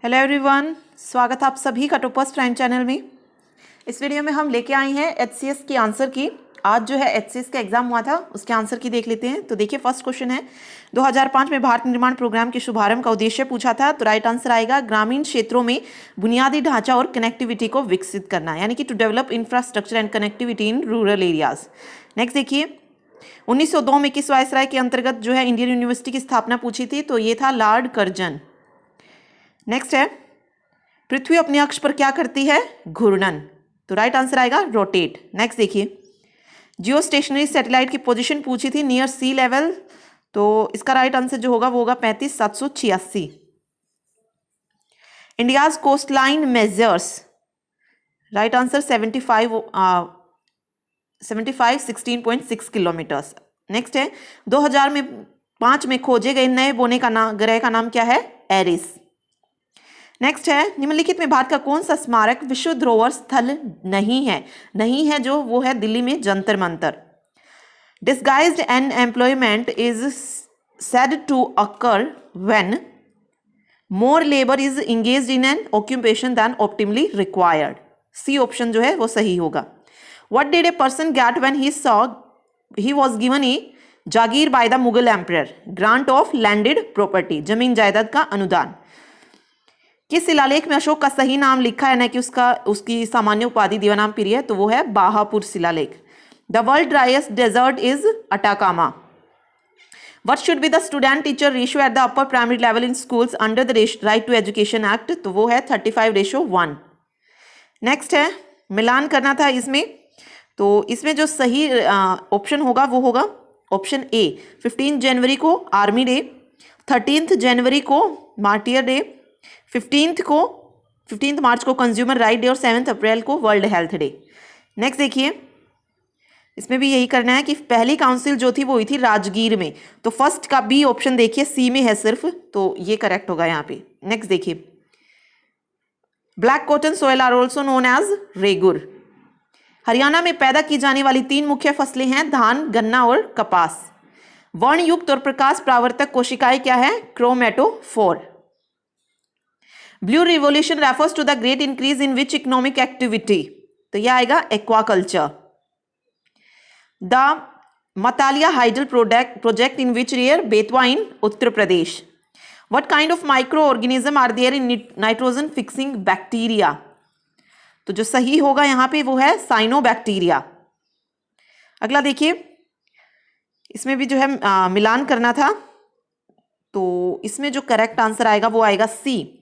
Hello everyone, स्वागत है आप सभी का टॉपर्स प्राइम चैनल में। इस वीडियो में हम लेके आए हैं एचसीएस की आंसर की। आज जो है एचसीएस का एग्जाम हुआ था, उसके आंसर की देख लेते हैं। तो देखिए, फर्स्ट क्वेश्चन है 2005 में भारत निर्माण प्रोग्राम के शुभारंभ का उद्देश्य पूछा था। तो राइट आंसर आएगा ग्रामीण क्षेत्रों में बुनियादी ढांचा और कनेक्टिविटी को विकसित करना, यानी कि to develop infrastructure and connectivity in rural areas. Next देखिए, 1902 में किस वायसराय के अंतर्गत जो है इंडियन यूनिवर्सिटी की स्थापना पूछी थी? तो ये था लॉर्ड कर्जन। नेक्स्ट है, पृथ्वी अपने अक्ष पर क्या करती है? घूर्णन। तो राइट आंसर आएगा रोटेट। नेक्स्ट देखिए, जियो स्टेशनरी सैटेलाइट की पोजीशन पूछी थी नियर सी लेवल। तो इसका राइट आंसर जो होगा वो होगा 35,786। India's coast line measures, right answer 16.6 kilometres. Next है, 2005 में खोजे गए नए बोने का ग्रह का नाम क्या है? एरिस। नेक्स्ट है, निम्नलिखित में भारत का कौन सा स्मारक विश्व धरोहर स्थल नहीं है? नहीं है जो वो है दिल्ली में Jantar Mantar. Disguised unemployment is said to occur when more labor is engaged in an occupation than optimally required. C option जो है वो सही होगा। What did a person get when he was given a Jagir by the Mughal emperor? Grant of landed property, जमीन जायदाद का अनुदान। किस शिलालेख में अशोक का सही नाम लिखा है, न कि उसकी सामान्य उपाधि दीवानाम प्रिय है? तो वो है बाहापुर शिलालेख। The world driest desert is Atacama. What should be the student teacher ratio at the upper primary level in schools under the right to education act? तो वो है 35:1। नेक्स्ट है, मिलान करना था इसमें। तो इसमें जो सही ऑप्शन होगा वो होगा ऑप्शन ए। 15 जनवरी को आर्मी डे, 13 जनवरी को मार्टियर डे, 15 मार्च को कंज्यूमर राइट डे और 7 अप्रैल को वर्ल्ड हेल्थ डे। नेक्स्ट देखिए, इसमें भी यही करना है कि पहली काउंसिल जो थी वो हुई थी राजगीर में। तो फर्स्ट का बी ऑप्शन देखिए, सी में है सिर्फ, तो ये करेक्ट होगा यहाँ पे। नेक्स्ट देखिए, black cotton soil are also known as regur. Haryana में पैदा की जाने वाली 3 मुख्य फसलें हैं धान, गन्ना और कपास। वर्णयुक्त और प्रकाश प्रावर्तक कोशिकाएं क्या है? Chromatophore. Blue revolution refers to the great increase in which economic activity? तो यह आएगा aquaculture. The Matatila hydel project in which year? Betwa in Uttar Pradesh. What kind of microorganism are there in nitrogen fixing bacteria? तो जो सही होगा यहां पे वो है साइनोबैक्टीरिया। अगला देखिए, इसमें भी जो है मिलान करना था। तो इसमें जो करेक्ट आंसर आएगा वो आएगा सी।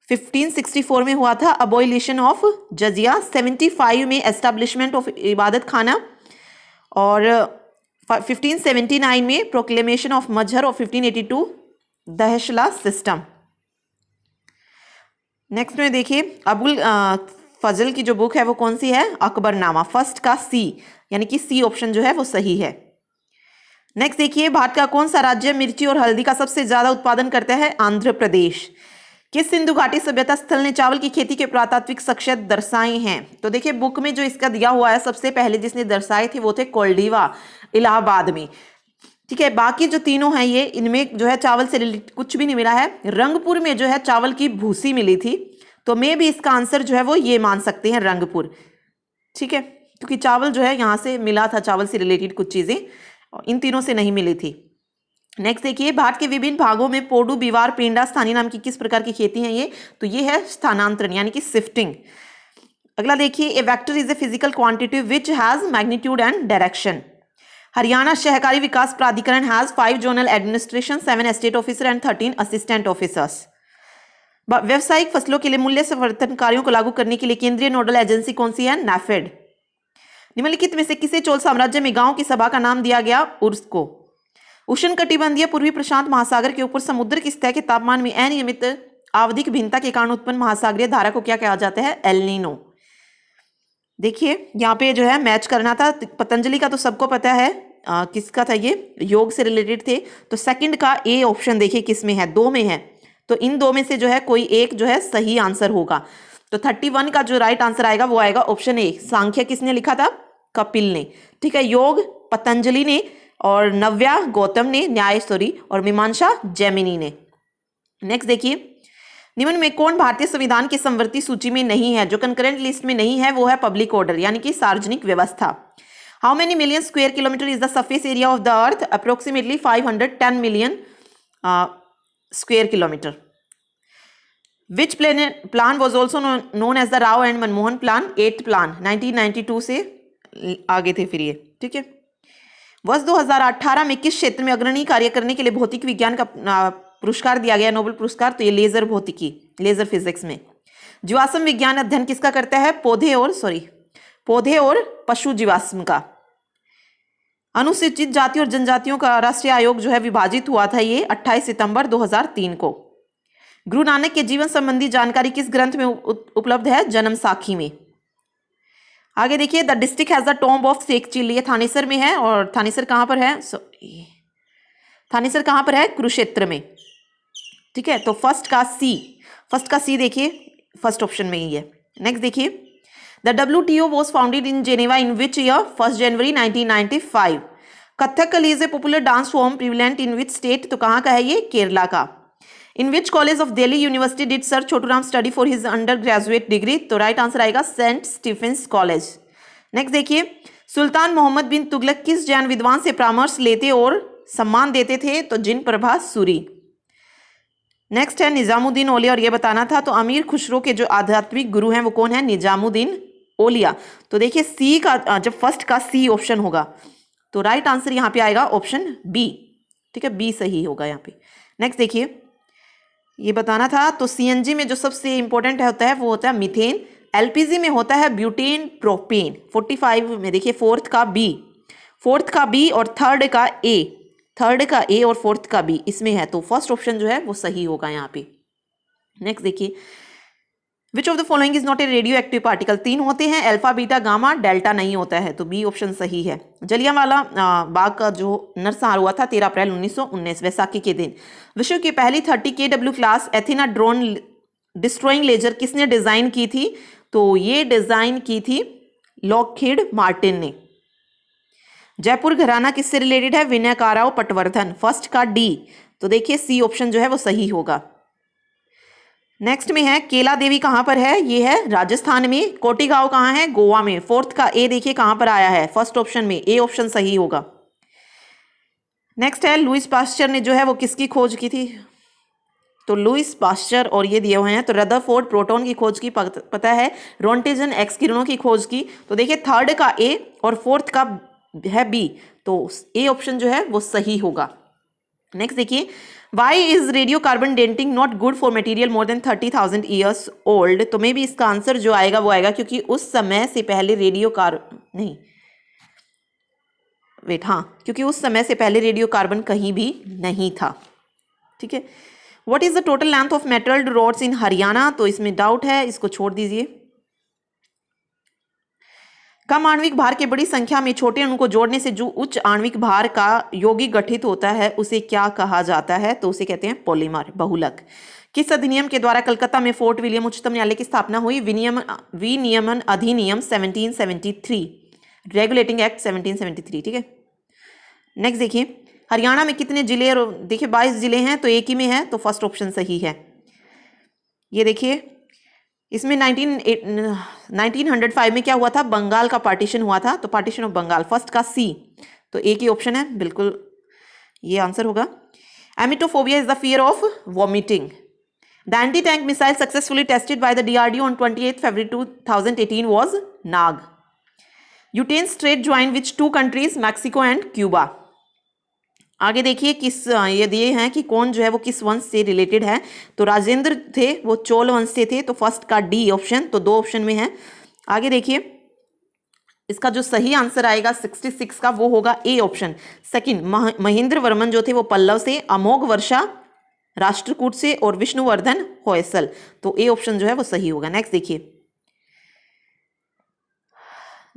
1564 में हुआ था अबॉलिशन ऑफ जजिया, 75 में एस्टेब्लिशमेंट ऑफ इबादत खाना, और 1579 में प्रोक्लेमेशन ऑफ मजहर, और 1582 दहशला सिस्टम। नेक्स्ट में देखिए, अबुल फजल की जो बुक है वो कौन सी है? अकबरनामा। फर्स्ट का सी, यानी कि सी ऑप्शन जो है वो सही है। नेक्स्ट देखिए, भारत का कौन सा राज्य मिर्ची और हल्दी का सबसे ज्यादा उत्पादन करता है? आंध्र प्रदेश। किस सिंधु घाटी सभ्यता स्थल ने चावल की खेती के पुरातात्विक साक्ष्य दर्शाए हैं? तो देखिए, बुक में जो इसका दिया हुआ है सबसे पहले जिसने दर्शाए थे वो थे कोल्डीवा, इलाहाबाद में। ठीक है, बाकी जो तीनों हैं ये, इनमें जो है चावल से रिलेटेड कुछ भी नहीं मिला है। रंगपुर में जो है चावल की भूसी मिली थी, तो मैं भी इसका आंसर जो है वो ये मान सकते हैं, रंगपुर। ठीक है, क्योंकि चावल जो है यहाँ से मिला था, चावल से रिलेटेड कुछ चीजें इन तीनों से नहीं मिली थी। नेक्स्ट देखिए, भारत के विभिन्न भागों में पोडू, बिवार, पेंडा स्थानीय नाम की किस प्रकार की खेती है ये? तो ये है स्थानांतरण, यानी कि शिफ्टिंग। अगला देखिए, a vector is a physical quantity which has magnitude and direction. Haryana Sahkari Vikas Pradhikaran has 5 zonal administration, 7 estate officer and 13 assistant officers. व्यावसायिक फसलों के लिए मूल्य संवर्धन कार्यों को लागू करने के लिए केंद्रीय नोडल एजेंसी कौन सी है? नैफेड। निम्नलिखित में से किसे चोल साम्राज्य में गांव की सभा का नाम दिया गया? उर्स को। उष्णकटिबंधीय पूर्वी प्रशांत महासागर के ऊपर समुद्र की सतह के तापमान में अनियमित आवधिक भिन्नता के कारण उत्पन्न महासागरीय धारा को क्या कहा जाता है? El Nino. देखिए, यहाँ पे जो है मैच करना था। पतंजलि का तो सबको पता है, किसका था ये? योग से रिलेटेड थे। तो सेकंड का ए ऑप्शन देखिए किस में है? 2 में है। तो इन 2 में से जो है कोई एक जो है सही आंसर होगा। तो 31 का जो राइट आंसर आएगा वो आएगा ऑप्शन ए। सांख्य किसने लिखा था? कपिल ने। ठीक है, योग पतंजलि ने, और नव्या गौतम ने, न्यायेश्वरी, और मीमांसा जैमिनी ने। नेक्स्ट देखिए, निम्न में कौन भारतीय संविधान की समवर्ती सूची में नहीं है? जो कंकरेंट लिस्ट में नहीं है वो है पब्लिक ऑर्डर यानी कि सार्वजनिक व्यवस्था। How many million square kilometre is the surface area of the earth? Approximately 510 million square kilometre. Which plan was also known as the Rao and Manmohan plan? 8th plan 1992 से आगे थे फिर ये, ठीक है। वर्ष 2018 में किस क्षेत्र में अग्रणी कार्य करने के लिए भौतिक विज्ञान का पुरस्कार दिया गया, नोबेल पुरस्कार? तो ये लेजर भौतिकी, लेजर फिजिक्स में। जीवाश्म विज्ञान अध्ययन किसका करता है? पौधे और पशु जीवाश्म का। अनुसूचित जाति और जनजातियों का राष्ट्रीय आयोग जो है विभाजित हुआ था ये 28 सितंबर 2003 को। गुरु नानक के जीवन संबंधी जानकारी किस ग्रंथ में उपलब्ध है? जन्म साखी में। आगे देखिए, the district has the tomb of Sheikh Chilli, ये थानेसर में है। और थानेसर कहाँ पर है? थानेसर कहाँ पर है? कुरुक्षेत्र में, ठीक है। तो फर्स्ट का सी देखिए, फर्स्ट ऑप्शन में ही है। नेक्स्ट देखिए, the WTO was founded in Geneva in which year? 1 January 1995। Kathakali is a popular dance form prevalent in which state? तो कहाँ का है ये? केरला का। In which college of Delhi university did sir Chhotu Ram study for his undergraduate degree? तो right answer आएगा saint Stephen's college. Next देखिए, सुल्तान मोहम्मद बिन तुगलक किस जैन विद्वान से परामर्श लेते और सम्मान देते थे? तो जिन प्रभा सूरी। नेक्स्ट है निजामुद्दीन औलिया, और ये बताना था। तो अमीर खुसरो के जो आध्यात्मिक गुरु हैं वो कौन है? निजामुद्दीन औलिया। तो देखिए सी का, जब फर्स्ट का सी ऑप्शन होगा तो राइट आंसर यहाँ पे आएगा ऑप्शन बी, ठीक है, बी सही होगा यहाँ पे। नेक्स्ट देखिए, ये बताना था। तो CNG में जो सबसे इंपॉर्टेंट होता है वो होता है मीथेन। LPG में होता है ब्यूटेन प्रोपेन। 45 में देखिए फोर्थ का बी और थर्ड का ए और फोर्थ का बी इसमें है। तो फर्स्ट ऑप्शन जो है वो सही होगा यहाँ पे। नेक्स्ट देखिए, विच of the following is not a radio active particle? 3 होते हैं, अल्फा बीटा गामा, डेल्टा नहीं होता है। तो बी ऑप्शन सही है। जलियांवाला बाग का जो नरसंहार हुआ था 13 अप्रैल 1919 वैसाखी के दिन। विश्व की पहली 30 kW class Athena drone destroying laser किसने डिजाइन की थी? तो ये डिजाइन की थी लॉकहीड मार्टिन ने। जयपुर घराना किससे रिलेटेड है? विनयकाराव पटवर्धन। फर्स्ट का डी, तो देखिए सी ऑप्शन जो है वो सही होगा। नेक्स्ट में है केला देवी कहाँ पर है? ये है राजस्थान में। कोटी गांव कहाँ है? गोवा में। फोर्थ का ए देखिए कहाँ पर आया है? फर्स्ट ऑप्शन में, ए ऑप्शन सही होगा। नेक्स्ट है लुईस पास्चर ने जो है वो किसकी खोज की थी? तो लुईस पास्चर, और ये दिए हुए हैं। तो रदरफोर्ड प्रोटॉन की खोज की, पता है। रोंटेजन एक्स किरणों की खोज की। तो देखिए थर्ड का ए और फोर्थ का है बी, तो ए ऑप्शन जो है वो सही होगा। नेक्स्ट देखिए, why is radio carbon dating not good for material more than 30,000 years old? तो मे बी इसका आंसर जो आएगा वो आएगा क्योंकि उस समय से पहले क्योंकि उस समय से पहले रेडियो कार्बन कहीं भी नहीं था, ठीक है। What is the total length of metalled roads in Haryana? तो इसमें डाउट है, इसको छोड़ दीजिए। कम आणविक भार के बड़ी संख्या में छोटे अणु को जोड़ने से जो उच्च आणविक भार का यौगिक गठित होता है उसे क्या कहा जाता है? तो उसे कहते हैं पॉलीमर, बहुलक। किस अधिनियम के द्वारा कलकत्ता में फोर्ट विलियम उच्चतम न्यायालय की स्थापना हुई? विनियमन अधिनियम 1773, रेगुलेटिंग एक्ट 1773, ठीक है। नेक्स्ट देखिए, हरियाणा में कितने जिले? और देखिए 22 जिले हैं, तो एक ही में है, तो फर्स्ट ऑप्शन सही है। ये देखिए, इसमें 1905 में क्या हुआ था? बंगाल का पार्टीशन हुआ था, तो पार्टीशन ऑफ बंगाल। फर्स्ट का सी, तो एक ही ऑप्शन है, बिल्कुल ये आंसर होगा। Emetophobia is the fear of vomiting. The anti tank missile successfully tested by the DRDO on 28 February 2018 was Nag. Yucatan strait join which 2 countries? Mexico and Cuba. आगे देखिए, किस ये दिए हैं कि कौन जो है वो किस वंश से रिलेटेड है? तो राजेंद्र थे, वो चोल वंश से थे, तो फर्स्ट का डी ऑप्शन, तो 2 ऑप्शन में है। आगे देखिए, इसका जो सही आंसर आएगा 66 का वो होगा A option, second. Mahendra Varman जो थे वो पल्लव से, अमोघ वर्षा राष्ट्रकूट से, और विष्णुवर्धन होयसल, तो ए ऑप्शन जो है वो सही होगा। नेक्स्ट देखिए,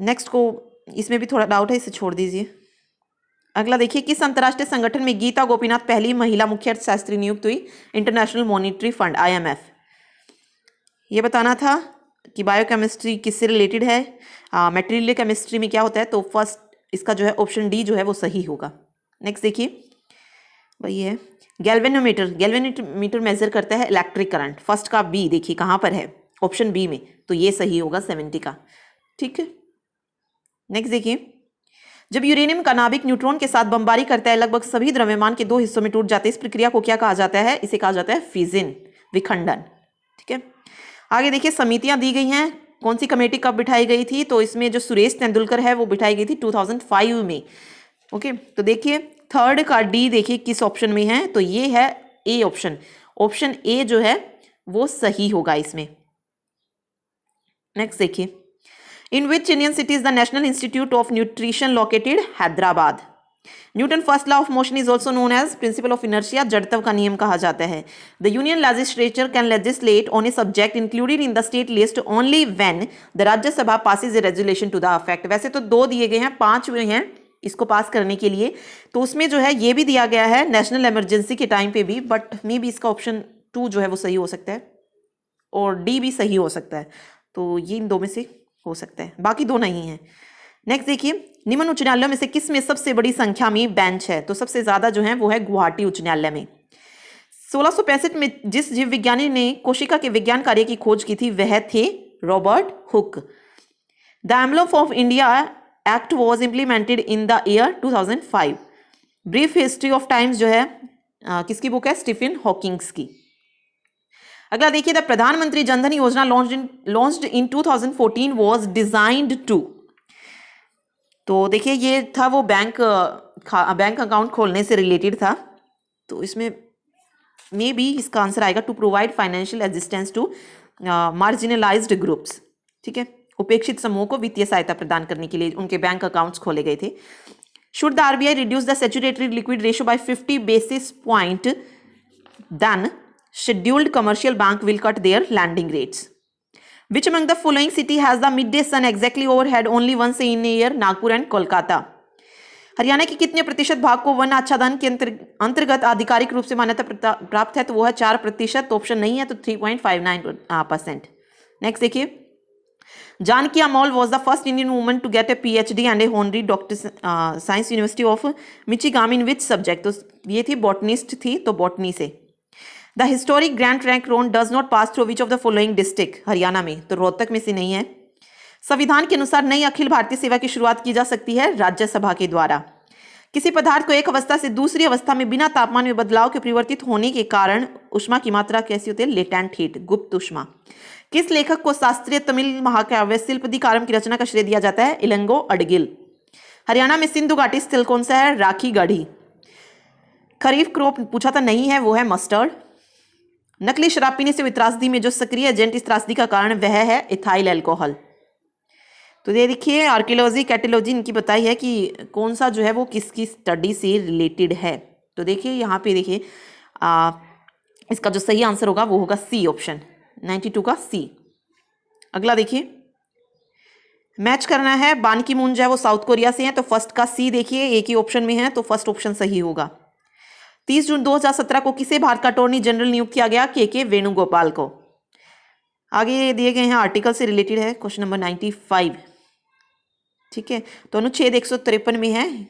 नेक्स्ट को इसमें भी थोड़ा डाउट है, इसे छोड़ दीजिए। अगला देखिए, किस अंतर्राष्ट्रीय संगठन में गीता गोपीनाथ पहली महिला मुख्य अर्थशास्त्री नियुक्त हुई? International monetary fund, IMF। ये बताना था कि बायोकेमिस्ट्री किससे रिलेटेड है, मटेरियल केमिस्ट्री में क्या होता है? तो फर्स्ट इसका जो है ऑप्शन डी जो है वो सही होगा। नेक्स्ट देखिए, वही है। गैल्वेनोमीटर मेजर करता है इलेक्ट्रिक करंट। फर्स्ट का बी देखिए कहाँ पर है, ऑप्शन बी में, तो ये सही होगा 70 का। ठीक है, नेक्स्ट देखिए, जब यूरेनियम का नाभिक न्यूट्रॉन के साथ बमबारी करता है लगभग सभी द्रव्यमान के 2 हिस्सों में टूट जाते हैं। इस प्रक्रिया को क्या कहा जाता है? इसे कहा जाता है फिजन, विखंडन। ठीक है, आगे देखिए समितियां दी गई हैं। कौन सी कमेटी कब बिठाई गई थी? तो इसमें जो सुरेश तेंदुलकर है वो बिठाई गई थी 2005 में। ओके, तो देखिए थर्ड का डी देखिए किस ऑप्शन में है, तो ये है ए ऑप्शन। ऑप्शन ए जो है वो सही होगा इसमें। नेक्स्ट देखिए, in which Indian city is the national institute of nutrition located? Hyderabad. Newton first law of motion is also known as principle of inertia, जड़त्व का नियम कहा जाता है। The union legislature can legislate on a subject included in the state list only when the Rajya Sabha passes a resolution to the effect. वैसे तो 2 दिए गए हैं, 5 हुए हैं इसको पास करने के लिए, तो उसमें जो है ये भी दिया गया है नेशनल इमरजेंसी के टाइम पे भी, बट मे बी इसका ऑप्शन 2 जो है वो सही हो सकता है और डी भी सही हो सकता है, तो ये इन 2 में से हो सकता है, बाकी 2 नहीं है। नेक्स्ट देखिए, निम्न उच्च न्यायालयों में से किस में सबसे बड़ी संख्या में बेंच है? तो सबसे ज्यादा जो है वो है गुवाहाटी उच्च न्यायालय में। 1665 में जिस जीव विज्ञानी ने कोशिका के विज्ञान कार्य की खोज की थी वह थे Robert Hooke. The emblem of India act was implemented in the year 2005। Brief history of times जो है किसकी बुक है? स्टीफन हॉकिंग्स की। अगला देखिए, the Pradhan Mantri Jan Dhan Yojana launched in 2014 was designed to. तो देखिए ये था वो बैंक अकाउंट खोलने से रिलेटेड था, तो इसमें मे बी इसका आंसर आएगा to provide financial assistance to marginalised groups. ठीक है, उपेक्षित समूह को वित्तीय सहायता प्रदान करने के लिए उनके बैंक अकाउंट्स खोले गए थे। Should the RBI reduce the statutory liquidity ratio by 50 basis point, then scheduled commercial bank will cut their lending rates. Which among the following city has the midday sun exactly overhead only once in a year? Nagpur and Kolkata. Haryana के कितने प्रतिशत भाग को one आच्छादन के अंतर्गत आधिकारिक रूप से मान्यता प्राप्त है? तो वो है 4%, ऑप्शन नहीं है तो 3.59%। नेक्स्ट देखिए, Janaki Ammal was the first Indian woman to get a PhD and a honorary doctor science university of Michigan in which subject? तो ये थी बॉटनिस्ट थी, तो बॉटनी से। The historic grand trunk road does not pass through which of the following district? Haryana में, तो रोहतक में से नहीं है। संविधान के अनुसार नई अखिल भारतीय सेवा की शुरुआत की जा सकती है राज्यसभा के द्वारा। किसी पदार्थ को एक अवस्था से दूसरी अवस्था में बिना तापमान में बदलाव के परिवर्तित होने के कारण ऊष्मा की मात्रा कैसी होती है? लेटेंट हीट, गुप्त ऊष्मा। किस लेखक को शास्त्रीय तमिल महाकाव्य शिल्पदिकारम की रचना का श्रेय दिया जाता है? इलंगो अडगिल। हरियाणा में सिंधु घाटी स्थल कौन सा है? राखीगढ़ी। खरीफ क्रॉप पूछा था, नहीं है, वो है मस्टर्ड। नकली शराब पीने से त्रासदी में जो सक्रिय एजेंट इस त्रासदी का कारण वह है इथाइल अल्कोहल। तो ये देखिए आर्कियोलॉजी कैटेलॉजी इनकी बताई है कि कौन सा जो है वो किसकी स्टडी से रिलेटेड है। तो देखिए यहाँ पे देखिए इसका जो सही आंसर होगा वो होगा सी ऑप्शन, 92 का सी। अगला देखिए, मैच करना है। बान की मून जो है वो साउथ कोरिया से है, तो फर्स्ट का सी देखिए एक ही ऑप्शन में है, तो फर्स्ट ऑप्शन सही होगा। 30 जून 2017 को किसे भारत का अटॉर्नी जनरल नियुक्त किया गया? के वेणुगोपाल को। आगे दिए गए हैं आर्टिकल से रिलेटेड है, क्वेश्चन नंबर 95। ठीक है, तो अनुच्छेद 153 में है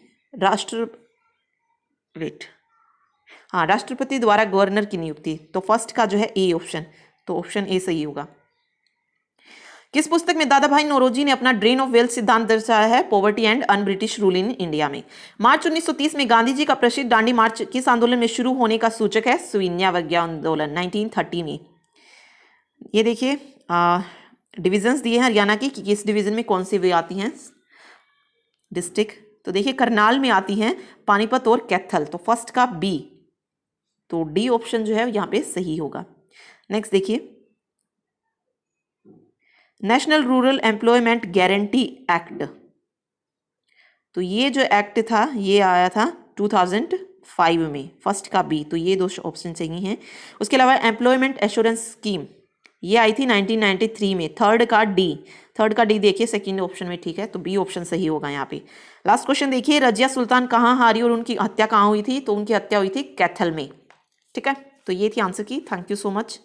राष्ट्रपति द्वारा गवर्नर की नियुक्ति, तो फर्स्ट का जो है ए ऑप्शन, तो ऑप्शन ए सही होगा। किस पुस्तक में दादा भाई नौरोजी ने अपना ड्रेन ऑफ वेल्थ सिद्धांत दर्शाया है? Poverty and un British rule in India में। मार्च 1930 में गांधी जी का प्रसिद्ध दांडी मार्च किस आंदोलन में शुरू होने का सूचक है? सविनय आंदोलन 1930 में। ये देखिए डिविजन्स दिए हैं हरियाणा की कि किस डिवीजन में कौन सी वे आती हैं डिस्ट्रिक्ट। तो देखिए करनाल में आती हैं पानीपत और कैथल, तो फर्स्ट का बी, तो डी ऑप्शन जो है यहाँ पे सही होगा। नेक्स्ट देखिए, national rural employment guarantee act, तो ये जो एक्ट था ये आया था 2005 में, फर्स्ट का बी, तो ये 2 ऑप्शन सही हैं। उसके अलावा एम्प्लॉयमेंट एश्योरेंस स्कीम ये आई थी 1993 में, थर्ड का डी देखिए सेकंड ऑप्शन में, ठीक है, तो बी ऑप्शन सही होगा यहाँ पे। लास्ट क्वेश्चन देखिए, रजिया सुल्तान कहाँ हारी और उनकी हत्या कहाँ हुई थी? तो उनकी हत्या हुई थी कैथल में। ठीक है, तो ये थी आंसर की। Thank you so much.